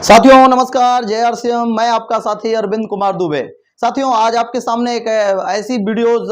साथियों नमस्कार, जय आरसीएम। मैं आपका साथी अरविंद कुमार दुबे। साथियों आज आपके सामने एक ऐसी वीडियोस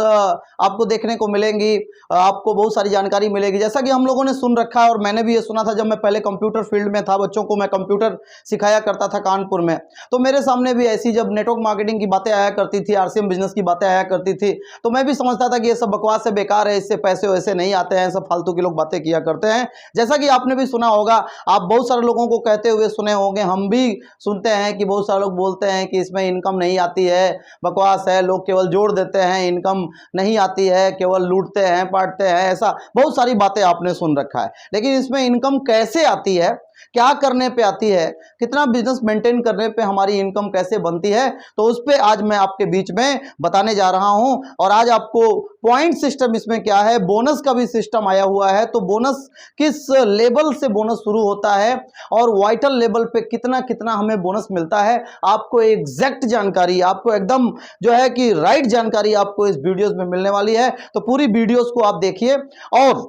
आपको देखने को मिलेंगी, आपको बहुत सारी जानकारी मिलेगी। जैसा कि हम लोगों ने सुन रखा है और मैंने भी ये सुना था, जब मैं पहले कंप्यूटर फील्ड में था, बच्चों को मैं कंप्यूटर सिखाया करता था कानपुर में, तो मेरे सामने भी ऐसी जब नेटवर्क मार्केटिंग की बातें आया करती थी, आरसीएम बिजनेस की बातें आया करती थी, तो मैं भी समझता था कि ये सब बकवास है, बेकार है, इससे पैसे वैसे नहीं आते हैं, सब फालतू के लोग बातें किया करते हैं। जैसा कि आपने भी सुना होगा, आप बहुत सारे लोगों को कहते हुए सुने होंगे, हम भी सुनते हैं कि बहुत सारे लोग बोलते हैं कि इसमें इनकम नहीं आती है, बकवास है, लोग केवल जोड़ देते हैं, इनकम नहीं आती है, केवल लूटते हैं, पाटते हैं, ऐसा बहुत सारी बातें आपने सुन रखा है। लेकिन इसमें इनकम कैसे आती है, क्या करने पे आती है, कितना बिजनेस मेंटेन करने पे हमारी इनकम कैसे बनती है, तो उस पे आज मैं आपके बीच में बताने जा रहा हूं। और आज आपको पॉइंट सिस्टम इसमें क्या है, बोनस का भी सिस्टम आया हुआ है, तो बोनस किस लेवल से बोनस शुरू होता है और वाइटल लेवल पे कितना कितना हमें बोनस मिलता है, आपको एग्जैक्ट जानकारी, आपको एकदम जो है कि राइट जानकारी आपको इस वीडियोस में मिलने वाली है। तो पूरी वीडियोस को आप देखिए। और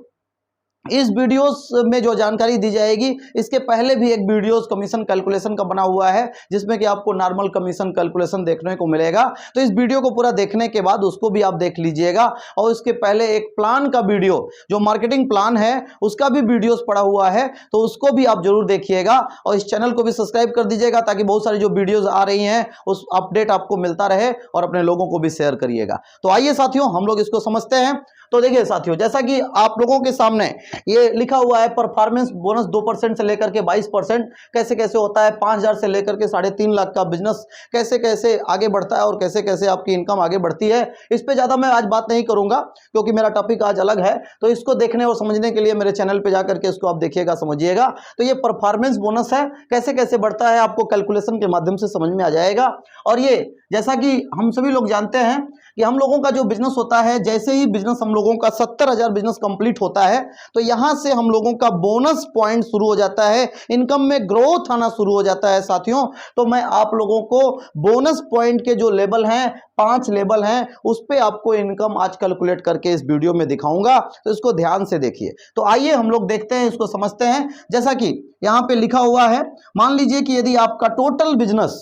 इस वीडियोस में जो जानकारी दी जाएगी, इसके पहले भी एक वीडियोस कमीशन कैलकुलेशन का बना हुआ है, जिसमें कि आपको नॉर्मल कमीशन कैलकुलेशन देखने को मिलेगा। तो इस वीडियो को पूरा देखने के बाद उसको भी आप देख लीजिएगा। और इसके पहले एक प्लान का वीडियो, जो मार्केटिंग प्लान है, उसका भी वीडियोस पड़ा हुआ है, तो उसको भी आप जरूर देखिएगा। और इस चैनल को भी सब्सक्राइब कर दीजिएगा, ताकि बहुत सारी जो वीडियोज आ रही हैं उस अपडेट आपको मिलता रहे, और अपने लोगों को भी शेयर करिएगा। तो आइए साथियों, हम लोग इसको समझते हैं। तो देखिए साथियों, जैसा कि आप लोगों के सामने ये लिखा हुआ है, परफॉर्मेंस बोनस 2% से लेकर के 22% कैसे कैसे होता है, 5,000 से लेकर के 3.5 लाख का बिजनेस कैसे कैसे आगे बढ़ता है और कैसे कैसे आपकी इनकम आगे बढ़ती है। इस पे ज्यादा मैं आज बात नहीं करूंगा, क्योंकि मेरा टॉपिक आज अलग है। तो इसको देखने और समझने के लिए मेरे चैनल पे जाकर के इसको आप देखिएगा, समझिएगा। तो ये परफॉर्मेंस बोनस है, कैसे कैसे बढ़ता है, आपको कैलकुलेशन के माध्यम से समझ में आ जाएगा। और ये जैसा कि हम सभी लोग जानते हैं कि हम लोगों का जो बिजनेस होता है, जैसे ही बिजनेस हम लोगों का 70,000 बिजनेस कंप्लीट होता है, तो यहां से हम लोगों का बोनस पॉइंट शुरू हो जाता है, इनकम में ग्रोथ आना शुरू हो जाता है साथियों। तो मैं आप लोगों को बोनस पॉइंट के जो लेवल हैं, 5 लेवल हैं, उस पे आपको इनकम आज कैलकुलेट करके इस वीडियो में दिखाऊंगा। तो इसको ध्यान से देखिए। तो आइए हम लोग देखते हैं, इसको समझते हैं। जैसा कि यहां पे लिखा हुआ है, मान लीजिए कि यदि आपका टोटल बिजनेस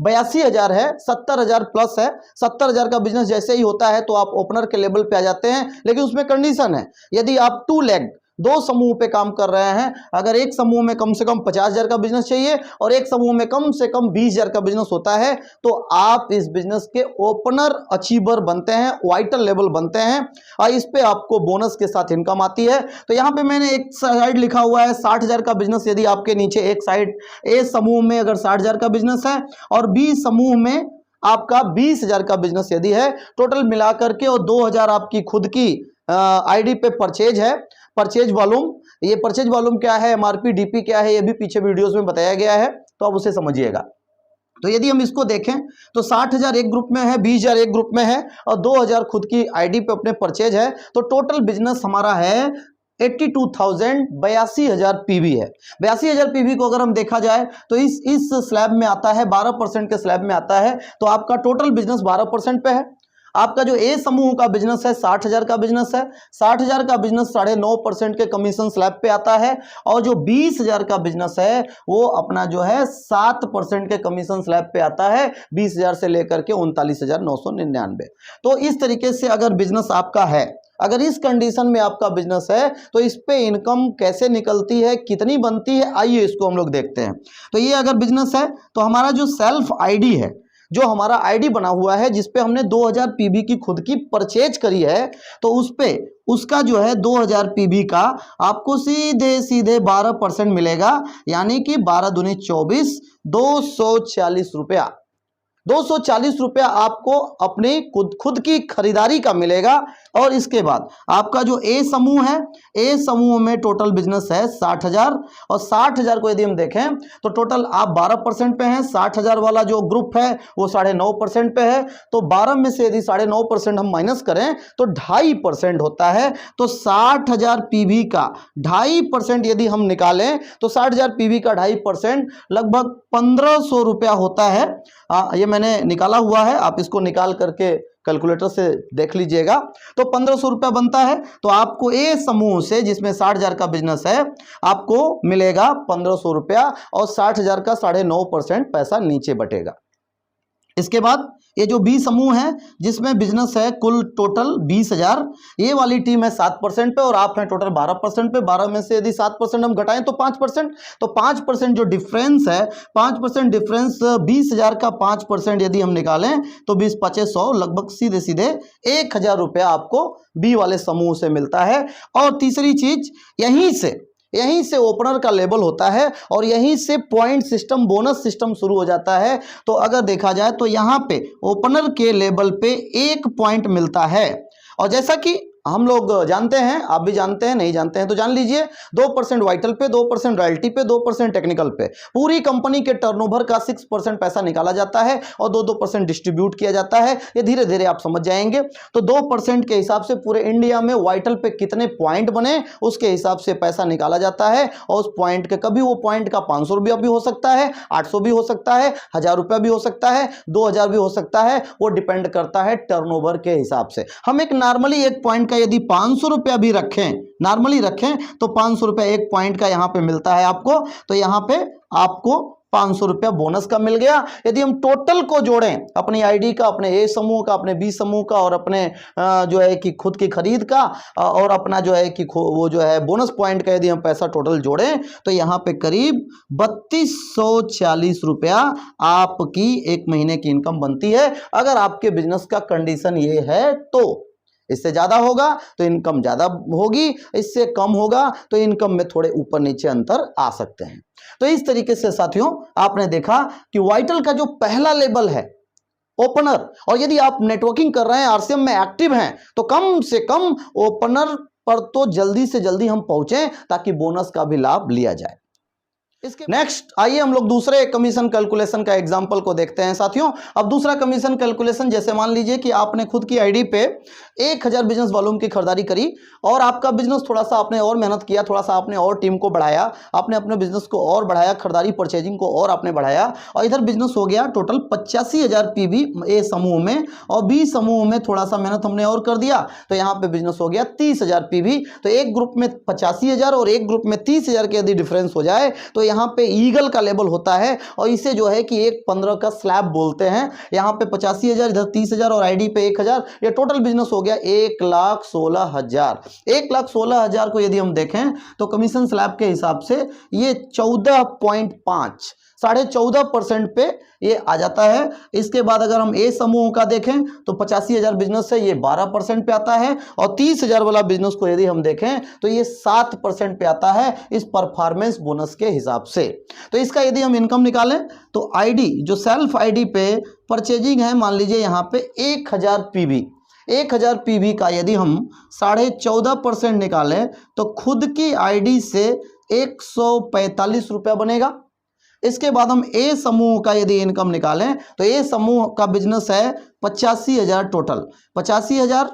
82,000 है, 70,000 प्लस है, 70,000 का बिजनेस जैसे ही होता है तो आप ओपनर के लेवल पे आ जाते हैं। लेकिन उसमें कंडीशन है, यदि आप 2 लेग 2 समूह पे काम कर रहे हैं, अगर एक समूह में कम से कम 50,000 का बिजनेस चाहिए और एक समूह में कम से कम 20,000 का बिजनेस होता है, तो आप इस बिजनेस के ओपनर अचीवर बनते हैं, वाइटल लेवल बनते हैं, और इस पे आपको बोनस के साथ इनकम आती है। तो यहां पे मैंने एक साइड लिखा हुआ है 60,000 का बिजनेस, यदि आपके नीचे एक साइड ए समूह में अगर 60,000 का बिजनेस है और बी समूह में आपका 20,000 का बिजनेस यदि है, टोटल मिलाकर के, और 2,000 आपकी खुद की आईडी पे परचेज है, परचेज वॉल्यूम। ये परचेज वॉल्यूम क्या है, एमआरपी डीपी क्या है, ये भी पीछे वीडियोस में बताया गया है, तो आप उसे समझिएगा। तो यदि हम इसको देखें तो 60,000 एक ग्रुप में है, 20,000 एक ग्रुप में है, और 2,000 खुद की आईडी पे अपने परचेज है, तो टोटल बिजनेस हमारा है 82,000, 82,000 पीवी है। 82,000 पीवी को अगर हम देखा जाए तो इस स्लैब में आता है, 12% के स्लैब में आता है। तो आपका टोटल बिजनेस 12% पे है। आपका जो ए समूह का बिजनेस है, 60,000 का बिजनेस है, 60,000 का बिजनेस 9.5% के कमीशन स्लैब पे आता है, और जो 20,000 का बिजनेस है वो अपना जो है 7% के कमीशन स्लैब पे आता है, 20,000 से लेकर के 39,999। तो इस तरीके से अगर बिजनेस आपका है, अगर इस कंडीशन में आपका बिजनेस है, तो इस पे इनकम कैसे निकलती है, कितनी बनती है, आइए इसको हम लोग देखते हैं। तो ये अगर बिजनेस है, तो हमारा जो सेल्फ आईडी है, जो हमारा आईडी बना हुआ है, जिसपे हमने 2,000 पीवी की खुद की परचेज करी है, तो उस पे उसका जो है 2,000 पीवी का आपको सीधे सीधे 12% मिलेगा, यानी कि 12 दूनी 24, 240 रुपया। 240 रुपया आपको अपनी खुद की खरीदारी का मिलेगा। और इसके बाद आपका जो ए समूह है, ए समूह में टोटल बिजनेस है 60,000, और 60,000 को यदि हम देखें तो टोटल आप 12% पे हैं। 60,000 वाला जो ग्रुप है वो 9.5% पे है, तो 12 में से यदि 9.5% हम माइनस करें तो 2.5% होता है। तो 60,000 पीवी का 2.5% यदि हम निकालें तो 60,000 पीवी का 2.5% लगभग 1,500 रुपया होता है। ये मैंने निकाला हुआ है, आप इसको निकाल करके कैलकुलेटर से देख लीजिएगा। तो 1500 रुपया बनता है। तो आपको ए समूह से, जिसमें 60,000 का बिजनेस है, आपको मिलेगा 1500 रुपया और 60,000 का 9.5% पैसा नीचे बटेगा। इसके बाद ये जो बी समूह है, जिसमें बिजनेस है कुल टोटल 20,000, ये वाली टीम है 7% पे और आप हैं टोटल 12% पे। 12 में से यदि 7% हम घटाएं तो 5%, तो 5% जो डिफरेंस है, 5% डिफरेंस 20,000 का 5% यदि हम निकालें तो 20 5 100, लगभग सीधे सीधे 1,000 रुपया आपको बी वाले समूह से मिलता है। और तीसरी चीज, यहीं से ओपनर का लेवल होता है और यहीं से पॉइंट सिस्टम, बोनस सिस्टम शुरू हो जाता है। तो अगर देखा जाए तो यहां पे ओपनर के लेवल पे 1 पॉइंट मिलता है। और जैसा कि हम लोग जानते हैं, आप भी जानते हैं, नहीं जानते हैं तो जान लीजिए, 2% वाइटल पे, 2% रॉयल्टी पे, 2% टेक्निकल पे, पूरी कंपनी के टर्नओवर का 6% पैसा निकाला जाता है और 2% डिस्ट्रीब्यूट किया जाता है। ये धीरे धीरे आप समझ जाएंगे। तो 2% के हिसाब से पूरे इंडिया में वाइटल पे कितने पॉइंट बने, उसके हिसाब से पैसा निकाला जाता है। और उस पॉइंट के, कभी वो पॉइंट का 500 रुपया भी हो सकता है, 800 भी हो सकता है, 1000 रुपया भी हो सकता है, 2000 भी हो सकता है, वो डिपेंड करता है टर्नओवर के हिसाब से। हम एक नॉर्मली एक पॉइंट का यदि 500 रुपया भी रखें, नॉर्मली रखें, तो 500 रुपया एक पॉइंट का यहां पे मिलता है आपको। तो यहां पे आपको 500 रुपया बोनस का मिल गया। यदि हम टोटल को जोड़ें, अपनी आईडी का, अपने ए समूह का, अपने बी समूह का और अपने जो है कि खुद की खरीद का और अपना जो है कि वो जो है बोनस पॉइंट का, यदि हम पैसा टोटल जोड़ें तो यहां पे करीब 3240 रुपया आपकी एक महीने की इनकम बनती है। अगर आपके बिजनेस का कंडीशन ये है तो इससे ज्यादा होगा तो इनकम ज्यादा होगी, इससे कम होगा तो इनकम में थोड़े ऊपर नीचे अंतर आ सकते हैं। तो इस तरीके से साथियों आपने देखा कि वाइटल का जो पहला लेवल है ओपनर, और यदि आप नेटवर्किंग कर रहे हैं, आरसीएम में एक्टिव हैं, तो कम से कम ओपनर पर तो जल्दी से जल्दी हम पहुंचे ताकि बोनस का भी लाभ लिया जाए। इसके नेक्स्ट आइए हम लोग दूसरे कमीशन कैलकुलेशन का एग्जांपल को देखते हैं साथियों। अब दूसरा कमीशन कैलकुलेशन, जैसे मान लीजिए कि आपने खुद की आईडी पे 1000 बिजनेस वॉल्यूम की खरीदारी करी और आपका बिजनेस थोड़ा सा आपने और मेहनत किया, थोड़ा सा आपने और टीम को बढ़ाया, आपने अपने बिजनेस को और बढ़ाया, खरीदारी परचेजिंग को और आपने बढ़ाया और इधर बिजनेस हो गया टोटल 85,000 पीवी ए समूह में, और बी समूह में थोड़ा सा मेहनत हमने और कर दिया तो यहाँ पे बिजनेस हो गया 30,000 पीवी। तो एक ग्रुप में 85,000 और एक ग्रुप में 30,000 के यदि डिफरेंस हो जाए तो यहाँ पे ईगल का लेवल होता है और इसे जो है कि 1.15 का स्लैब बोलते हैं। यहाँ पे 85,000, इधर 30,000 और आईडी पे 1,000, ये टोटल बिजनेस हो गया 1,16,000। 1,16,000 को यदि हम देखें तो कमीशन स्लैब के हिसाब से ये 14.5, 14.5% पे ये आ जाता है। इसके बाद अगर हम ए समूह का देखें तो 85,000 बिजनेस है, ये 12% पे आता है और 30,000 वाला बिजनेस को यदि हम देखें तो ये 7% पे आता है इस परफॉर्मेंस बोनस के हिसाब से। तो इसका यदि हम इनकम निकालें तो आईडी, जो सेल्फ आईडी पे परचेजिंग है, मान लीजिए यहाँ पे 1,000 पीवी, 1,000 पीवी का यदि हम 14.5% निकालें तो खुद की आईडी से 145 रुपया बनेगा। इसके बाद हम ए समूह का यदि इनकम निकालें तो ए समूह का बिजनेस है 85,000 टोटल, 85,000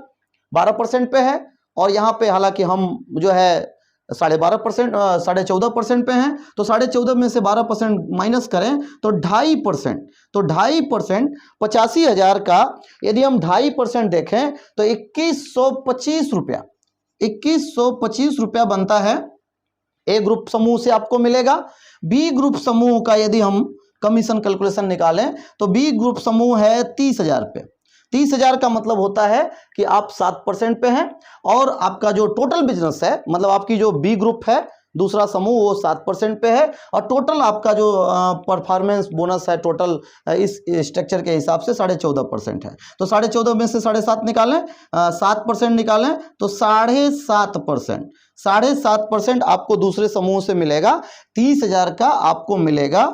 12% पे है और यहाँ पे हालांकि हम जो है 14.5% पे हैं, तो 14.5 में से 12% माइनस करें तो 2.5%, तो 2.5% 85,000 का यदि हम 2.5% देखें तो 2125 रुपया, 2125 रुपया बनता है। ए ग्रुप समूह से आपको मिलेगा। बी ग्रुप समूह का यदि हम कमीशन कैलकुलेशन निकालें तो बी ग्रुप समूह है 30,000 पे। 30,000 का मतलब होता है कि आप 7% पे हैं और आपका जो टोटल बिजनेस है, मतलब आपकी जो बी ग्रुप है दूसरा समूह, वो 7% पे है और टोटल आपका जो परफॉर्मेंस बोनस है टोटल इस स्ट्रक्चर के हिसाब से 14.5% है। तो 14.5 में से 7.5 निकालें, 7% निकालें तो 7.5%, 7.5% आपको दूसरे समूह से मिलेगा। 30,000 का आपको मिलेगा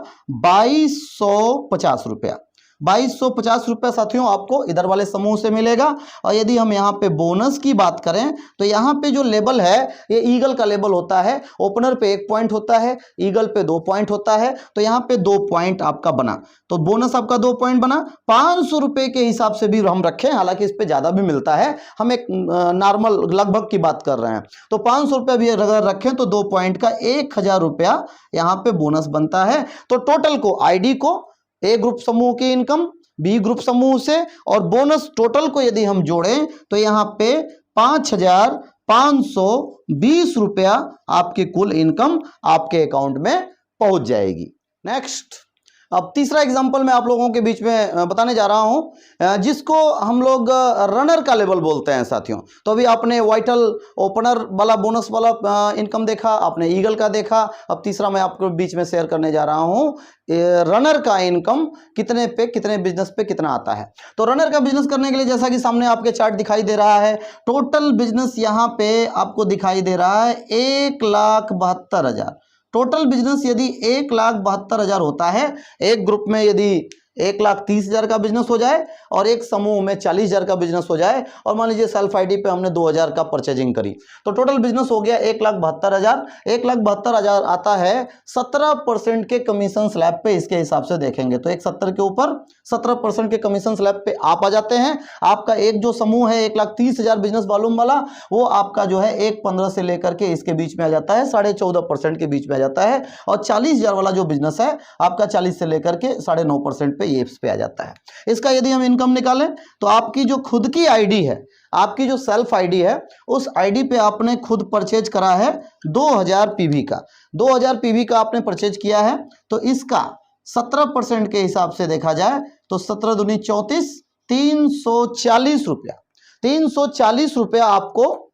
2,250 रुपया, 2,250 रुपया साथियों आपको इधर वाले समूह से मिलेगा। और यदि हम यहाँ पे बोनस की बात करें तो यहाँ पे जो लेवल है ये ईगल का लेवल होता है। ओपनर पे 1 पॉइंट होता है, ईगल पे 2 पॉइंट होता है, तो यहाँ पे 2 पॉइंट आपका बना, तो बोनस आपका 2 पॉइंट बना। 500 रुपये के हिसाब से भी हम रखें, हालांकि इस पे ज़्यादा भी मिलता है, हम एक नॉर्मल लगभग की बात कर रहे हैं, तो 500 रुपये भी अगर रखें तो 2 पॉइंट का 1,000 रुपया यहाँ पे बोनस बनता है। तो टोटल को आईडी को, ए ग्रुप समूह की इनकम, बी ग्रुप समूह से, और बोनस टोटल को यदि हम जोड़ें तो यहाँ पे 5,520 रुपया आपकी कुल इनकम आपके अकाउंट में पहुंच जाएगी। नेक्स्ट, अब तीसरा एग्जांपल मैं आप लोगों के बीच में बताने जा रहा हूं, जिसको हम लोग रनर का लेवल बोलते हैं साथियों। तो अभी आपने वाइटल ओपनर वाला बोनस वाला इनकम देखा, आपने ईगल का देखा, अब तीसरा मैं आपको बीच में शेयर करने जा रहा हूं रनर का इनकम कितने पे, कितने बिजनेस पे कितना आता है। तो रनर का बिजनेस करने के लिए जैसा कि सामने आपके चार्ट दिखाई दे रहा है, टोटल बिजनेस यहां पे आपको दिखाई दे रहा है 1,72,000। टोटल बिजनेस यदि 1,72,000 होता है, एक ग्रुप में यदि 1,30,000 का बिजनेस हो जाए और एक समूह में 40,000 का बिजनेस हो जाए, और मान लीजिए सेल्फ आईडी पे हमने 2,000 का परचेजिंग करी, तो टोटल बिजनेस हो गया 1,72,000। 1,72,000 आता है 17% के कमीशन स्लैब पे। इसके हिसाब से देखेंगे तो 170 के ऊपर 17% के कमीशन स्लैब पे आप आ जाते हैं। आपका एक जो समूह है 1,30,000 बिजनेस वॉल्यूम वाला, वो आपका जो है 1,15 से लेकर के इसके बीच में आ जाता है 14.5% के बीच में आ जाता है, और 40,000 वाला जो बिजनेस है आपका 40 से लेकर के 9.5% पे ये पे आ जाता है। इसका यदि हम इनकम निकालें तो आपकी जो खुद की आईडी है, आपकी जो सेल्फ आईडी है, उस आईडी पे आपने खुद परचेज करा है 2,000 पीवी का, 2,000 पीवी का आपने परचेज किया है, तो इसका 17% के हिसाब से देखा जाए तो 17 दूनी 34, 340 रुपया, 340 रुपया आपको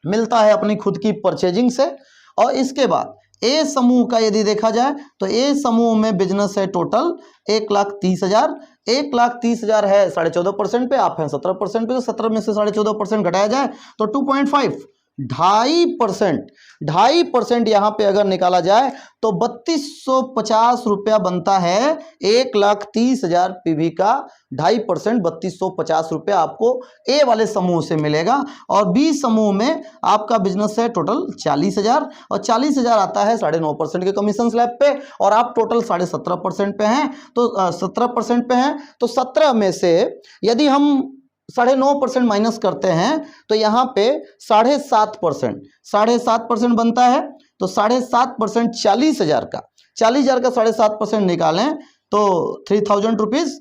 मिलता है अपनी खुद की परचेजिंग से। और इसके बाद ए समूह का यदि देखा जाए तो ए समूह में बिजनेस है टोटल 1,30,000। 1,30,000 है 14.5% पे, आप हैं 17% पे, तो 17 में से 14.5% घटाया जाए तो 2.5, 2.5% यहाँ पे अगर निकाला जाए तो 3,250 रुपया बनता है 1,30,000 पीवी का। 2.5% 3,250 रुपया आपको ए वाले समूह से मिलेगा, और बी समूह में आपका बिजनेस है टोटल 40,000, और 40,000 आता है 9.5% के कमीशन स्लैब पे, और आप टोटल 17.5% पे हैं, तो 17% पे हैं, तो 17 में से यदि हम 9.5% माइनस करते हैं तो यहाँ पे 7.5% बनता है। तो 7.5% 40,000 का, 40,000 का 7.5% निकालें तो 3,000 रुपीज,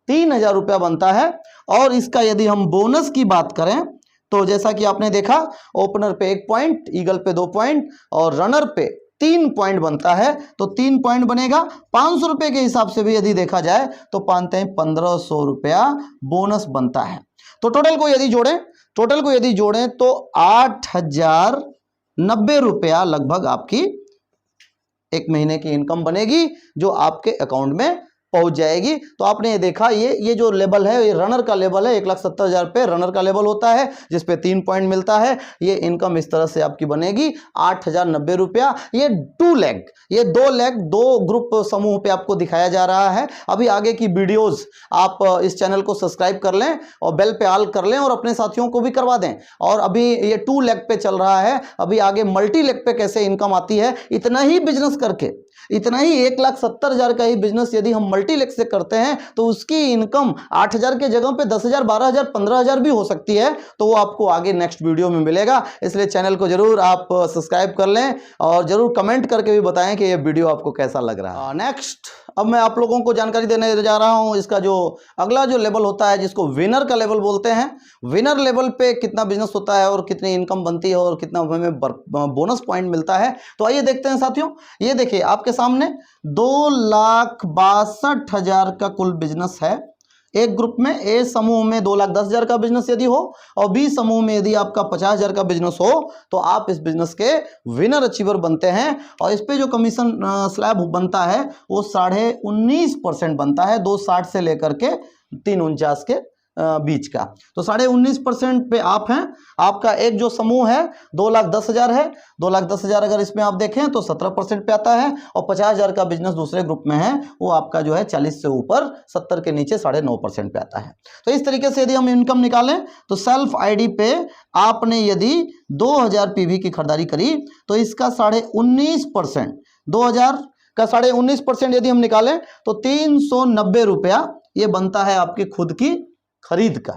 3,000 रुपया बनता है। और इसका यदि हम बोनस की बात करें तो जैसा कि आपने देखा, ओपनर पे 1 पॉइंट, ईगल पे 2 पॉइंट और रनर पे 3 पॉइंट बनता है, तो 3 पॉइंट बनेगा। 500 रुपये के हिसाब से भी यदि देखा जाए तो 1,500 रुपया बोनस बनता है। तो टोटल को यदि जोड़ें तो 8,090 रुपया लगभग आपकी एक महीने की इनकम बनेगी, जो आपके अकाउंट में पहुंच जाएगी। तो आपने ये देखा, ये जो लेवल है ये रनर का लेवल है। 1,70,000 पे रनर का लेवल होता है जिसपे 3 पॉइंट मिलता है। ये इनकम इस तरह से आपकी बनेगी 8,090 रुपया। ये 2 लेग, ये 2 लेग 2 ग्रुप समूह पे आपको दिखाया जा रहा है। अभी आगे की वीडियोस आप इस चैनल को सब्सक्राइब कर लें और बेल पे ऑल कर लें और अपने साथियों को भी करवा दें। और अभी ये 2 लेग पे चल रहा है, अभी आगे मल्टी लेग पे कैसे इनकम आती है, इतना ही बिजनेस करके, इतना ही 1,70,000 का ही बिजनेस यदि हम मल्टी लेग से करते हैं तो उसकी इनकम 8,000 के जगह पे 10,000, 12,000, 15,000 भी हो सकती है। तो वो आपको आगे नेक्स्ट वीडियो में मिलेगा, इसलिए चैनल को जरूर आप सब्सक्राइब कर लें और जरूर कमेंट करके भी बताएं कि ये वीडियो आपको कैसा लग रहा है। नेक्स्ट, अब मैं आप लोगों को जानकारी देने जा रहा हूं इसका जो अगला जो लेवल होता है, जिसको विनर का लेवल बोलते हैं। विनर लेवल पे कितना बिजनेस होता है और कितनी इनकम बनती है और कितना हमें बोनस पॉइंट मिलता है, तो आइए देखते हैं साथियों। ये देखिए आपके सामने 2,62,000 का कुल बिजनेस है। एक ग्रुप में ए समूह में 2,10,000 का बिजनेस यदि हो और बी समूह में यदि आपका 50,000 का बिजनेस हो तो आप इस बिजनेस के विनर अचीवर बनते हैं। और इस पे जो कमीशन स्लैब बनता है वो 19.5% बनता है, 2.60 से लेकर के 3.49 के बीच का। तो 19.5% पे आप हैं। आपका एक जो समूह है 2,10,000 है, 2,10,000 अगर इसमें आप देखें तो 17% पे आता है, और 50,000 का बिजनेस दूसरे ग्रुप में है वो आपका जो है 40 से ऊपर 70 के नीचे 9.5% पे आता है। तो इस तरीके से यदि हम इनकम निकालें तो सेल्फ आईडी पे आपने यदि 2,000 पीवी की खरीदारी करी तो इसका 19.5%, 2,000 का 19.5% यदि हम निकालें तो 390 रुपया ये बनता है आपकी खुद की खरीद का।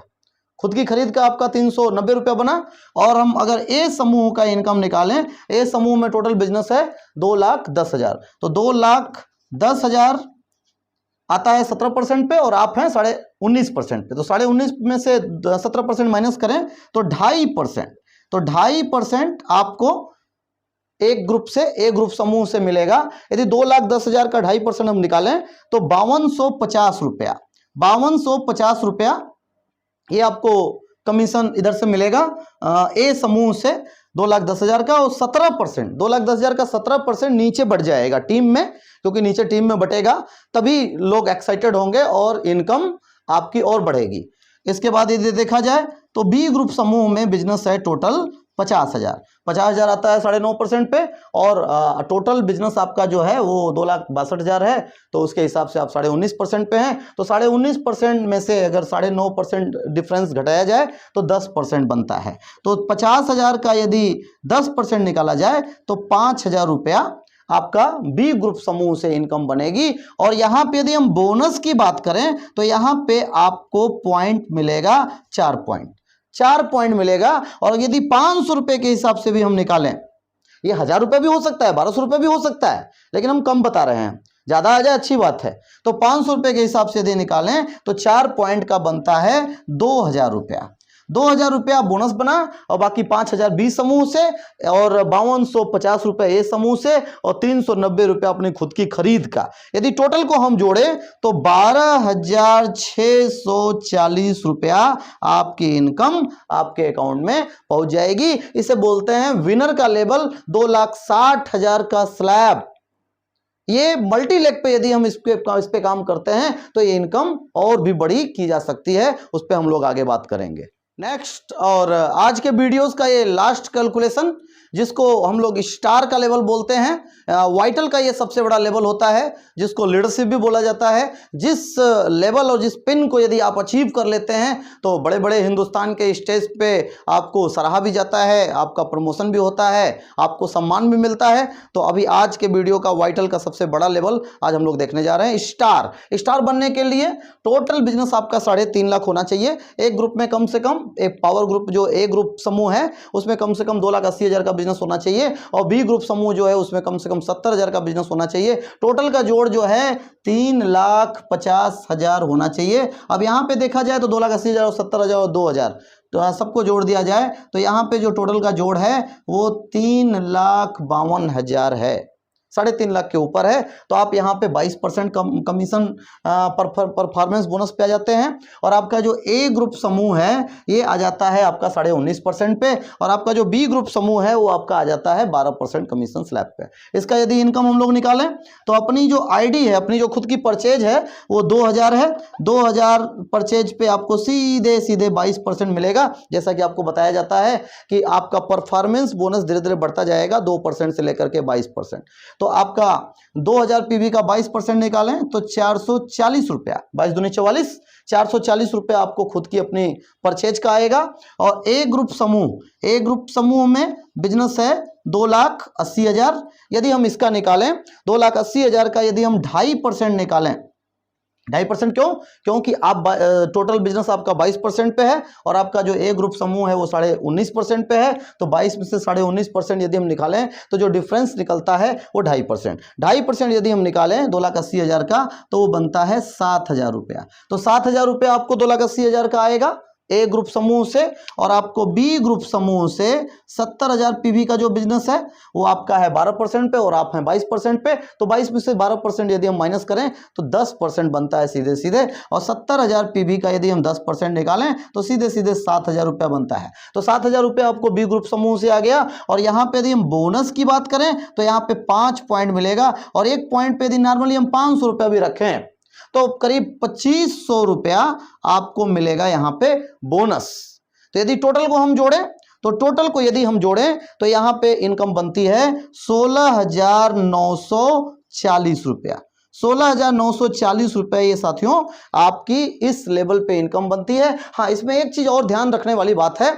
खुद की खरीद का आपका 390 रुपया बना। और हम अगर ए समूह का इनकम निकालें, ए समूह में टोटल बिजनेस है 2,10,000, तो 2,10,000 आता है 17% पे और आप हैं 19.5% पे। तो 19.5 में से 17% माइनस करें तो 2.5%। तो 2.5% आपको एक ग्रुप से, एक ग्रुप समूह से मिलेगा। यदि 2,10,000 का 2.5% हम निकालें तो 5250 रुपया, 5250 रुपया ये आपको कमीशन इधर से मिलेगा ए समूह से 2,10,000 का। और 17%, 2,10,000 का 17% नीचे बढ़ जाएगा टीम में, क्योंकि नीचे टीम में बटेगा तभी लोग एक्साइटेड होंगे और इनकम आपकी और बढ़ेगी। इसके बाद यदि देखा जाए तो बी ग्रुप समूह में बिजनेस है टोटल 50,000, 50,000 आता है 9.5% पे, और टोटल बिजनेस आपका जो है वो 2,62,000 है। तो उसके हिसाब से आप 19.5% पे हैं। तो 19.5% में से अगर 9.5% डिफरेंस घटाया जाए तो 10% बनता है। तो 50,000 का यदि 10% निकाला जाए तो 5,000 रुपया आपका बी ग्रुप समूह से इनकम बनेगी। और यहां पे यदि हम बोनस की बात करें तो यहां पे आपको पॉइंट मिलेगा 4 पॉइंट, 4 पॉइंट मिलेगा। और यदि 500 रुपए के हिसाब से भी हम निकालें, ये 1,000 रुपए भी हो सकता है, 1,200 रुपए भी हो सकता है, लेकिन हम कम बता रहे हैं, ज्यादा आ जाए अच्छी बात है। तो 500 रुपए के हिसाब से यदि निकालें तो 4 पॉइंट का बनता है 2,000 रुपया। 2,000 रुपया बोनस बना और बाकी 5,000 बी समूह से और 5250 रुपए ए समूह से और 390 रुपया अपनी खुद की खरीद का। यदि टोटल को हम जोड़े तो 12,640 रुपया आपकी इनकम आपके अकाउंट में पहुंच जाएगी। इसे बोलते हैं विनर का लेवल, 2,60,000 का स्लैब। ये मल्टी लेग पे यदि हम इस पे काम करते हैं तो ये इनकम और भी बड़ी की जा सकती है, उस पे हम लोग आगे बात करेंगे। नेक्स्ट, और आज के वीडियोस का ये लास्ट कैलकुलेशन, जिसको हम लोग स्टार का लेवल बोलते हैं। वाइटल का ये सबसे बड़ा लेवल होता है, जिसको लीडरशिप भी बोला जाता है। जिस लेवल और जिस पिन को यदि आप अचीव कर लेते हैं तो बड़े बड़े हिंदुस्तान के स्टेज पे आपको सराहा भी जाता है, आपका प्रमोशन भी होता है, आपको सम्मान भी मिलता है। तो अभी आज के वीडियो का वाइटल का सबसे बड़ा लेवल आज हम लोग देखने जा रहे हैं स्टार। स्टार बनने के लिए टोटल बिजनेस आपका 3.5 लाख होना चाहिए। एक ग्रुप में कम से कम, एक पावर ग्रुप जो ए ग्रुप समूह है उसमें कम से कम 2,80,000 का बिजनेस होना चाहिए, और बी ग्रुप समूह जो है उसमें कम से कम 70,000 का बिजनेस होना चाहिए। टोटल का जोड़ जो है 3,50,000 होना चाहिए। अब यहां पे देखा जाए तो 2,80,000 और 70,000 और 2,000 तो सबको जोड़ दिया जाए तो यहां पे जो टोटल का जोड़ है वो 3,52,000 है, 3.5 लाख के ऊपर है। तो आप यहाँ पे 22% कमीशन परफॉर्मेंस बोनस पे आ जाते हैं। और आपका जो ए ग्रुप समूह है ये आ जाता है आपका 19.5% पे, और आपका जो बी ग्रुप समूह है वो आपका आ जाता है 12% कमीशन स्लैब पे। इसका यदि इनकम हम लोग निकालें तो अपनी जो आईडी है, अपनी जो खुद की परचेज है वो 2,000 है। 2,000 परचेज पे आपको सीधे 22% मिलेगा। जैसा कि आपको बताया जाता है कि आपका परफॉर्मेंस बोनस धीरे धीरे बढ़ता जाएगा 2% से लेकर के 22%। तो आपका 2,000 पीवी का 22% निकालें तो 440 रुपया, 22 दूनी 44, 440 रुपया आपको खुद की अपनी परचेज का आएगा। और ए ग्रुप समूह में बिजनेस है 2,80,000। यदि हम इसका निकालें 2,80,000 का यदि हम 2.5% निकालें, 2.5% क्यों? क्योंकि आप टोटल बिजनेस आपका 22% पे है और आपका जो ए ग्रुप समूह है वो 19.5% पे है। तो 22 में से 19.5% यदि हम निकालें तो जो डिफरेंस निकलता है वो 2.5%। 2.5% यदि हम निकालें 2,80,000 का तो वो बनता है 7,000 रुपया। तो 7,000 रुपया आपको 2,80,000 का आएगा ए ग्रुप समूह से, और आपको बी ग्रुप समूह से 70,000 पीवी का जो बिजनेस है वो आपका है 12% पे और आप हैं 22% पे। तो 22 में से 12% यदि हम माइनस करें तो 10% बनता है सीधे सीधे, और 70,000 पीवी का यदि हम 10% निकालें तो सीधे सीधे 7,000 रुपया बनता है। तो 7,000 रुपया आपको बी ग्रुप समूह से आ गया। और यहाँ पे यदि हम बोनस की बात करें तो यहाँ पे 5 पॉइंट मिलेगा, और एक पॉइंट पे यदि नॉर्मली हम 500 रुपया भी रखें तो करीब 2,500 रुपया आपको मिलेगा यहाँ पे बोनस। तो यदि टोटल को हम जोड़ें तो यहाँ पे इनकम बनती है 16,940 रुपया। 16,940 रुपए ये साथियों आपकी इस लेवल पे इनकम बनती है। हाँ, इसमें एक चीज और ध्यान रखने वाली बात है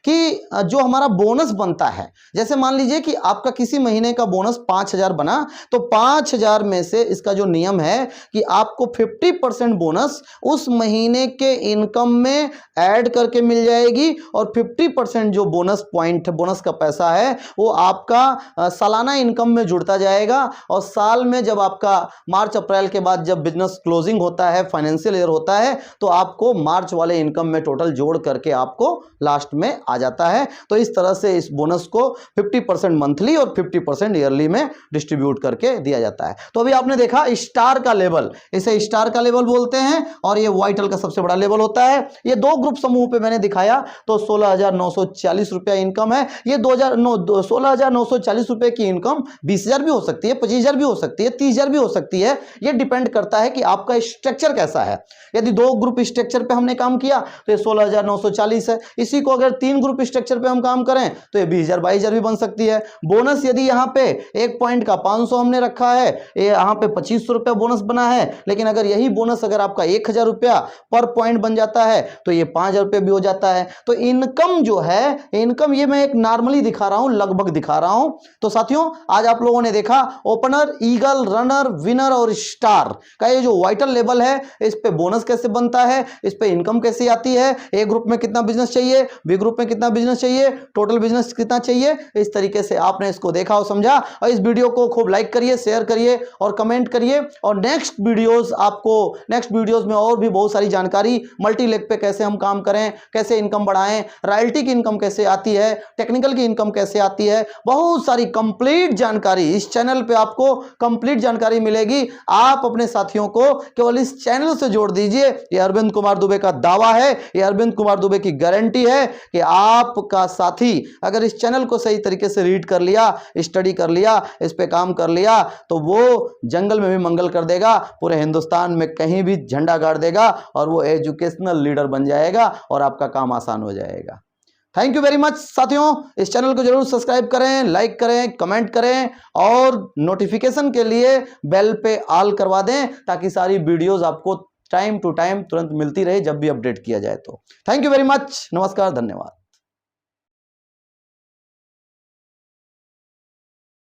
कि जो हमारा बोनस बनता है, जैसे मान लीजिए कि आपका किसी महीने का बोनस 5,000 बना, तो 5,000 में से इसका जो नियम है कि आपको 50% बोनस उस महीने के इनकम में ऐड करके मिल जाएगी और 50% जो बोनस पॉइंट, बोनस का पैसा है वो आपका सालाना इनकम में जुड़ता जाएगा। और साल में जब आपका मार्च अप्रैल के बाद जब बिजनेस क्लोजिंग होता है, फाइनेंशियल ईयर होता है, तो आपको मार्च वाले इनकम में टोटल जोड़ करके आपको लास्ट में आ जाता है। तो इस तरह से इस बोनस को 50% मंथली और 50% ईयरली में डिस्ट्रीब्यूट करके दिया जाता है। तो अभी आपने देखा स्टार का लेवल, इसे स्टार का लेवल बोलते हैं, और ये वाइटल का सबसे बड़ा लेवल होता है। ये दो ग्रुप समूह पे मैंने दिखाया, तो 16,940 रुपया इनकम है। ये 16,940 रुपए की इनकम 20,000 भी हो सकती है, 25,000 भी हो सकती है, 30,000 भी हो सकती है। ये डिपेंड करता है कि आपका स्ट्रक्चर कैसा है। यदि 2 ग्रुप स्ट्रक्चर पे हमने काम किया तो ये 16,940 है। इसी को अगर 3 ग्रुप स्ट्रक्चर पे हम काम करें तो ये 20,000 22,000 भी बन सकती है। बोनस यदि यहाँ पे एक पॉइंट का 500 हमने रखा है, ये यहाँ पे 2500 रुपया बोनस बना है, लेकिन अगर यही बोनस अगर आपका 1,000 रुपया पर पॉइंट बन जाता है तो ये 5,000 रुपये भी हो जाता है। तो इनकम जो है, इनकम ये मैं एक नॉर्मली दिखा रहा हूं, लगभग दिखा रहा हूं। तो साथियों आज आप लोगों ने देखा ओपनर, ईगल, रनर, विनर और स्टार का ये जो वाइटल लेवल है, इस पे बोनस कैसे बनता है, इस पे इनकम कैसे आती है, ए ग्रुप में कितना बिजनेस चाहिए, बी ग्रुप में कितना बिजनेस चाहिए, टोटल बिजनेस कितना चाहिए। इस तरीके से आपने इसको देखा और समझा। और इस वीडियो को खूब लाइक करिए, शेयर करिए और कमेंट करिए। और नेक्स्ट वीडियोस में और भी बहुत सारी जानकारी, मल्टी लेग पे कैसे हम काम करें, कैसे इनकम बढ़ाएं, रॉयल्टी की इनकम कैसे आती है, टेक्निकल की इनकम कैसे आती है, बहुत सारी कंप्लीट जानकारी इस चैनल पे आपको कंप्लीट जानकारी मिलेगी। आप अपने साथियों को केवल इस चैनल से जोड़ दीजिए। ये अरविंद कुमार दुबे का दावा है, ये अरविंद कुमार दुबे की गारंटी है कि आपका साथी अगर इस चैनल को सही तरीके से रीड कर लिया, स्टडी कर लिया, इस पे काम कर लिया, तो वो जंगल में भी मंगल कर देगा, पूरे हिंदुस्तान में कहीं भी झंडा गाड़ देगा और वो एजुकेशनल लीडर बन जाएगा और आपका काम आसान हो जाएगा। थैंक यू वेरी मच साथियों। इस चैनल को जरूर सब्सक्राइब करें, लाइक करें, कमेंट करें और नोटिफिकेशन के लिए बेल पे ऑल करवा दें, ताकि सारी वीडियोस आपको टाइम टू टाइम तुरंत मिलती रहे जब भी अपडेट किया जाए। तो थैंक यू वेरी मच, नमस्कार, धन्यवाद।